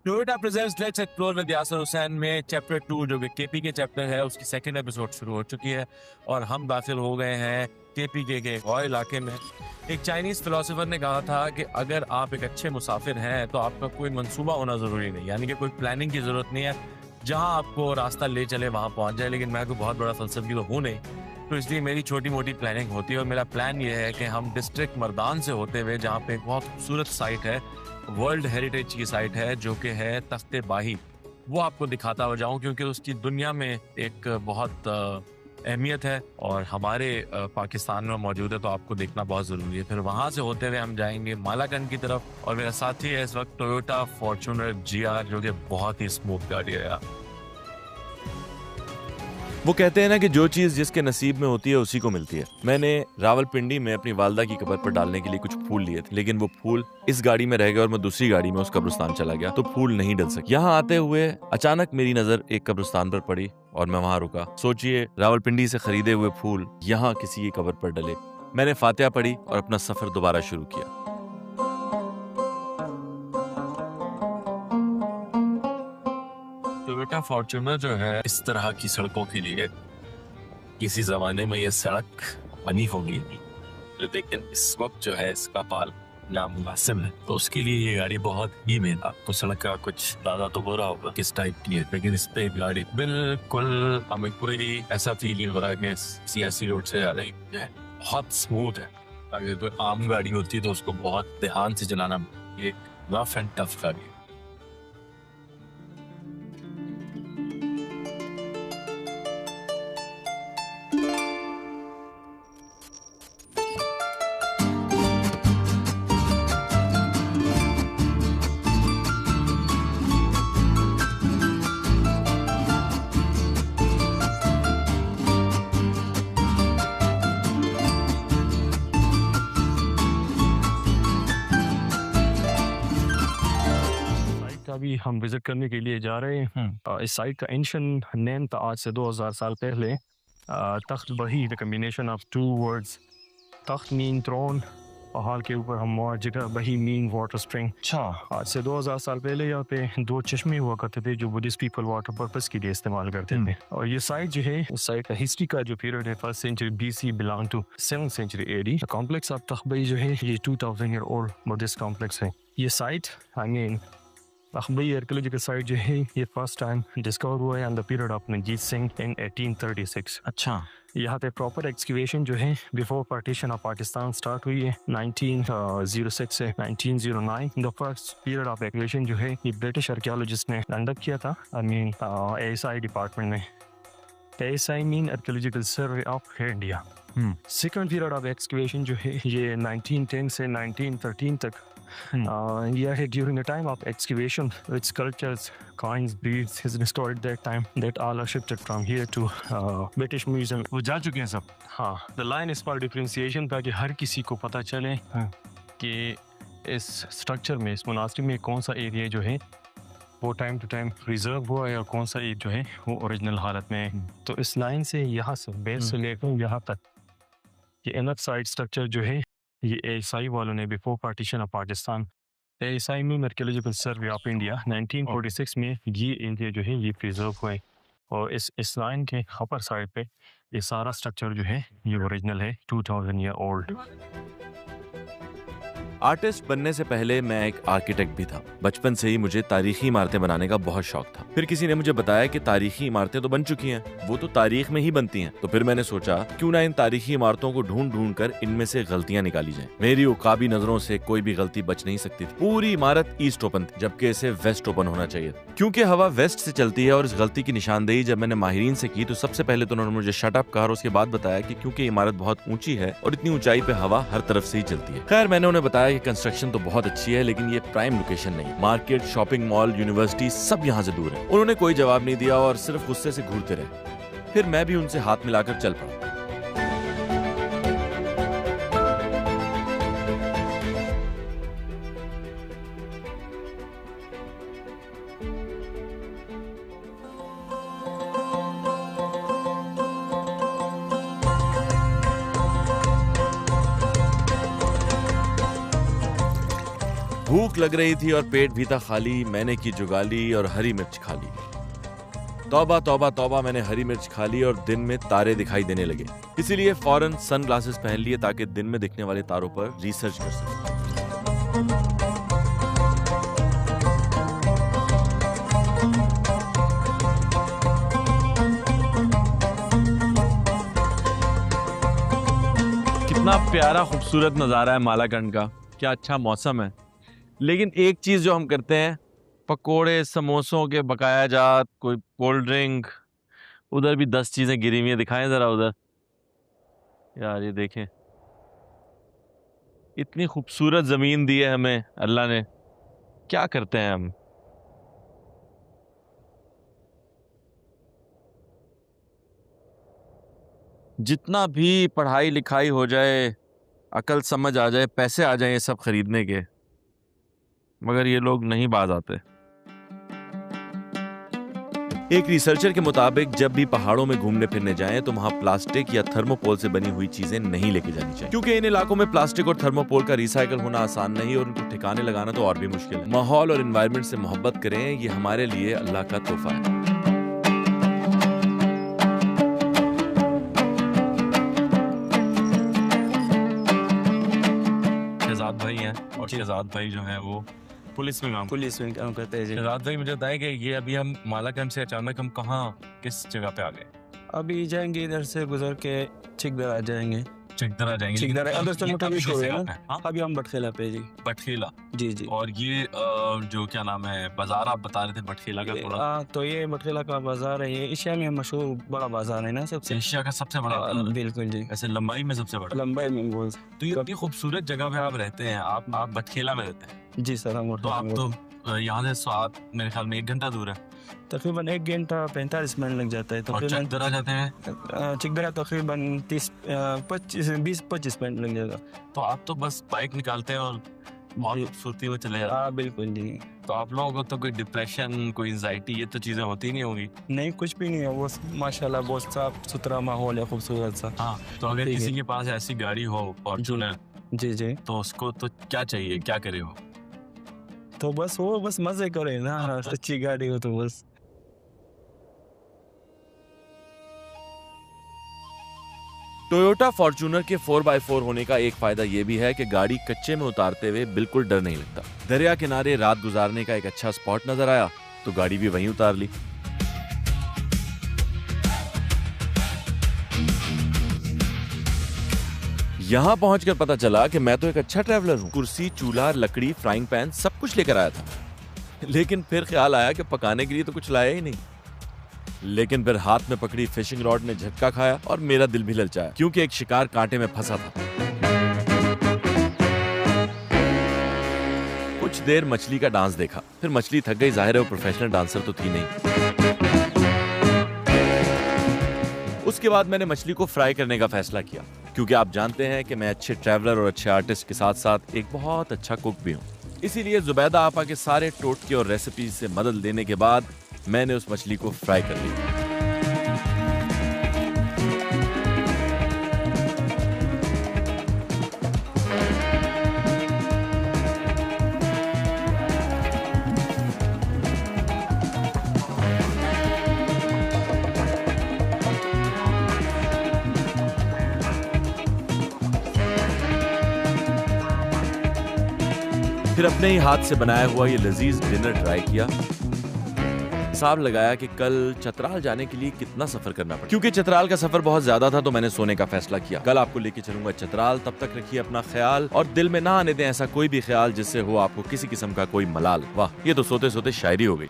Toyota presents let's explore with Yasir Hussain में chapter 2 जो कि केपी के चैप्टर है उसकी सेकंड एपिसोड शुरू हो चुकी है और हम दाखिल हो गए हैं केपी के गौर इलाके में। एक चाइनीज फिलोसोफर ने कहा था कि अगर आप एक अच्छे मुसाफिर हैं तो आपका कोई मंसूबा होना ज़रूरी नहीं, यानी कि कोई प्लानिंग की ज़रूरत नहीं है, जहां आपको रास्ता ले चले वहां पहुंच जाए। लेकिन मैं कोई बहुत बड़ा फलसफी तो हूँ नहीं, तो इसलिए मेरी छोटी मोटी प्लानिंग होती है और मेरा प्लान ये है कि हम डिस्ट्रिक्ट मर्दान से होते हुए, जहाँ पे एक बहुत खूबसूरत साइट है, वर्ल्ड हेरिटेज की साइट है जो कि है तख्ते बाही, वो आपको दिखाता हो जाऊं क्योंकि उसकी दुनिया में एक बहुत अहमियत है और हमारे पाकिस्तान में मौजूद है, तो आपको देखना बहुत ज़रूरी है। फिर वहाँ से होते हुए हम जाएंगे मालाकंड की तरफ और मेरा साथी है इस वक्त टोयोटा फॉर्च्यूनर GR जो कि बहुत ही स्मूथ गाड़ी है यार। वो कहते हैं ना कि जो चीज जिसके नसीब में होती है उसी को मिलती है। मैंने रावलपिंडी में अपनी वालदा की कब्र पर डालने के लिए कुछ फूल लिए थे, लेकिन वो फूल इस गाड़ी में रह गए और मैं दूसरी गाड़ी में उस कब्रिस्तान चला गया, तो फूल नहीं डल सके। यहाँ आते हुए अचानक मेरी नजर एक कब्रिस्तान पर पड़ी और मैं वहां रुका। सोचिए, रावलपिंडी से खरीदे हुए फूल यहाँ किसी की कब्र पर डले। मैंने फातिहा पढ़ी और अपना सफर दोबारा शुरू किया। टोयोटा फॉर्च्यूनर जो है इस तरह की सड़कों के लिए किसी जमाने में ये सड़क बनी होगी, लेकिन इस वक्त जो है इसका पाल नामुनासिब है, तो उसके लिए ये गाड़ी बहुत ही महंगा। आपको सड़क का कुछ दादा तो बुरा होगा किस टाइप की है, लेकिन इस पे गाड़ी बिल्कुल हमें कोई ऐसा फील नहीं हो रहा है कि सियासी रोड से जा रही है, बहुत स्मूथ है। अगर कोई आम गाड़ी होती तो उसको बहुत ध्यान से चलाना, ये रफ एंड टफ गाड़ी है। अभी हम विजिट करने के लिए जा रहे हैं। इस साइट का एंशिएंट नेम था आज से 2000 साल पहले Takht Bahi, the combination of two words. तख्त मीन थ्रोन, पहाड़ के ऊपर हम जगह, बही मीन वाटर स्प्रिंग। अच्छा, आज से 2000 साल पहले यहाँ पे 2 चश्मे हुआ करते थे जो बुद्धिस्ट पीपल वाटर पर्पस के लिए इस्तेमाल करते थे। और ये साइट जो है, इस साइट का हिस्ट्री का जो पीरियड है 1st century BC belong to 7th century AD। Complex of Takht Bahi जो है ये 2000 ईयर ओल्ड बुद्धिस्ट कॉम्प्लेक्स है। ये साइट आई मीन अखबई आर्कियोलॉजिकल साइट जो है ये फर्स्ट टाइम डिस्कवर हुआ है in the period of Manjeet Singh in 1836। अच्छा, यहाँ पे प्रॉपर एक्सक्यूवेशन जो है before partition of Pakistan start हुई है 1906 से 1909। The first period of excavation जो है ये ब्रिटिश आर्कियोलॉजिस्ट ने कंडक्ट किया था, आई मीन ASI डिपार्टमेंट में। ASI mean archaeological survey of India. Second period of excavation जो है ये 1910 से 1913 तक yeah, during the time of excavation, with sculptures, coins, beads is restored that time, that all are shifted from here to British Museum। वो जा चुके हैं सब। हाँ, the line is for differentiation, ताकि हर किसी को पता चले कि इस स्ट्रक्चर में, इस मुनासिब में कौन सा एरिया जो है वो टाइम टू टाइम रिजर्व हुआ है और कौन सा एरिया जो है वो ओरिजिनल हालत में है। तो इस लाइन से यहाँ से बेस से लेकर यहाँ तक ये इनर साइड स्ट्रक्चर जो है ये ASI वालों ने before partition of Pakistan, ASI में आर्कियोलॉजिकल सर्वे ऑफ इंडिया 1946 में ये एरिया जो है ये प्रिजर्व हुए। और इस लाइन के अपर साइड पे ये सारा स्ट्रक्चर जो है ये ओरिजिनल है, 2000 ईयर ओल्ड। आर्टिस्ट बनने से पहले मैं एक आर्किटेक्ट भी था। बचपन से ही मुझे तारीखी इमारतें बनाने का बहुत शौक था। फिर किसी ने मुझे बताया कि तारीखी इमारतें तो बन चुकी हैं, वो तो तारीख में ही बनती हैं। तो फिर मैंने सोचा क्यों ना इन तारीखी इमारतों को ढूंढ ढूंढ कर इनमें से गलतियां निकाली जाएं। मेरी उकाबी नजरों से कोई भी गलती बच नहीं सकती थी। पूरी इमारत ईस्ट ओपन थी, जबकि इसे वेस्ट ओपन होना चाहिए, क्योंकि हवा वेस्ट से चलती है। और इस गलती की निशानदेही जब मैंने माहिरीन से की तो सबसे पहले तो उन्होंने मुझे शट अप कहा और उसके बाद बताया कि क्योंकि इमारत बहुत ऊंची है और इतनी ऊंचाई पे हवा हर तरफ से ही चलती है। खैर, मैंने उन्हें बताया कि कंस्ट्रक्शन तो बहुत अच्छी है, लेकिन ये प्राइम लोकेशन नहीं। मार्केट, शॉपिंग मॉल, यूनिवर्सिटी सब यहाँ से दूर है। उन्होंने कोई जवाब नहीं दिया और सिर्फ गुस्से से घूरते रहे। फिर मैं भी उनसे हाथ मिलाकर चल पड़ा। भूख लग रही थी और पेट भी था खाली। मैंने की जुगाली और हरी मिर्च खा ली। तौबा तौबा तौबा, मैंने हरी मिर्च खा ली और दिन में तारे दिखाई देने लगे। इसीलिए फौरन सनग्लासेस पहन लिए ताकि दिन में दिखने वाले तारों पर रिसर्च कर सकें। कितना प्यारा खूबसूरत नज़ारा है मालाकंड का, क्या अच्छा मौसम है। लेकिन एक चीज़ जो हम करते हैं, पकोड़े समोसों के बकाया जात, कोई कोल्ड ड्रिंक, उधर भी 10 चीज़ें गिरी हुई हैं, दिखाएं ज़रा उधर। यार ये देखें, इतनी खूबसूरत ज़मीन दी है हमें अल्लाह ने, क्या करते हैं हम। जितना भी पढ़ाई लिखाई हो जाए, अकल समझ आ जाए, पैसे आ जाए ये सब खरीदने के, मगर ये लोग नहीं बाज आते। एक रिसर्चर के मुताबिक जब भी पहाड़ों में घूमने फिरने जाएं तो वहां प्लास्टिक या थर्मोपोल से बनी हुई चीजें नहीं लेके जानी चाहिए, क्योंकि इन इलाकों में प्लास्टिक और थर्मोपोल का रिसाइकल होना आसान नहीं और उनको ठिकाने लगाना तो और भी मुश्किल है। माहौल और एनवायरनमेंट से मोहब्बत करें, ये हमारे लिए अल्लाह का तोहफा है। शहजाद भाई हैं और शहजाद भाई जो है वो पुलिस में काम करते हैं। शहजाद भाई मुझे बताएं कि ये अभी हम मालाकंड से अचानक हम कहाँ, किस जगह पे आ गए? अभी जाएंगे इधर से गुजर के चिकदरा जाएंगे। चिकदरा जाएंगे? चिकदरा अंदर से मोटा भी शो है ना। हाँ? अभी हम बटखेला पे जी। बटखेला? जी जी। और ये जो क्या नाम है बाजार आप बता रहे थे बटखेला का थोड़ा? तो ये बटखेला का बाजार है, ये एशिया में मशहूर बड़ा बाजार है ना, सबसे एशिया का सबसे बड़ा बाजार? बिल्कुल जी। ऐसे लंबाई में सबसे बड़ा? लंबाई में बोल। तो ये इतनी खूबसूरत जगह पे आप रहते हैं, आप बटखेला में रहते हैं? जी सर। हम तो आप तो यहाँ से स्वाद मेरे ख्याल में 1 घंटा दूर है। तकरीबन 1 घंटा 45 मिनट लग जाता है। और चिकदरा जाते हैं? चिकदरा तकरीबन 20-25 मिनट लग जाएगा। तो आप तो बस बाइक निकालते हैं और बहुत खूबसूरती में चले जाते हैं? हाँ बिल्कुल जी। तो आप लोगों को तो कोई डिप्रेशन, कोई एंजाइटी, ये तो चीज़ें होती नहीं होंगी? नहीं, कुछ भी नहीं है, वो माशाल्लाह बहुत साफ सुथरा माहौल है, खूबसूरत सा। हाँ, तो अगर किसी के पास ऐसी गाड़ी हो फॉर्च्यूनर, जी जी, तो उसको तो क्या चाहिए, क्या करे हो? तो बस वो बस मजे करे ना, अच्छी गाड़ी हो तो बस। टोयोटा फॉर्च्यूनर के 4x4 होने का एक फायदा यह भी है कि गाड़ी कच्चे में उतारते हुए बिल्कुल डर नहीं लगता। दरिया किनारे रात गुजारने का एक अच्छा स्पॉट नजर आया तो गाड़ी भी वहीं उतार ली। यहां पहुंचकर पता चला कि मैं तो एक अच्छा ट्रैवलर हूं। कुर्सी, चूल्हा, लकड़ी, फ्राइंग पैन सब कुछ लेकर आया था, लेकिन फिर ख्याल आया कि पकाने के लिए तो कुछ लाया ही नहीं। लेकिन फिर हाथ में पकड़ी फिशिंग रॉड ने झटका खाया और मेरा दिल भी ललचाया, क्योंकि एक शिकार कांटे में फंसा था। कुछ देर मछली का डांस देखा, फिर मछली थक गई, जाहिर है वो प्रोफेशनल डांसर तो थी नहीं। उसके बाद मैंने मछली को फ्राई करने का फैसला किया, क्योंकि आप जानते हैं कि मैं अच्छे ट्रैवलर और अच्छे आर्टिस्ट के साथ साथ एक बहुत अच्छा कुक भी हूँ। इसीलिए जुबैदा आपा के सारे टोटके और रेसिपीज से मदद लेने के बाद मैंने उस मछली को फ्राई कर लिया। फिर अपने ही हाथ से बनाया हुआ ये लजीज डिनर ट्राई किया। हिसाब लगाया कि कल चतराल जाने के लिए कितना सफर करना पड़ा। क्योंकि चतराल का सफर बहुत ज्यादा था तो मैंने सोने का फैसला किया। कल आपको लेके चलूंगा चतराल। तब तक रखिए अपना ख्याल और दिल में ना आने दें ऐसा कोई भी ख्याल जिससे हो आपको किसी किस्म का कोई मलाल। वाह, ये तो सोते सोते शायरी हो गई।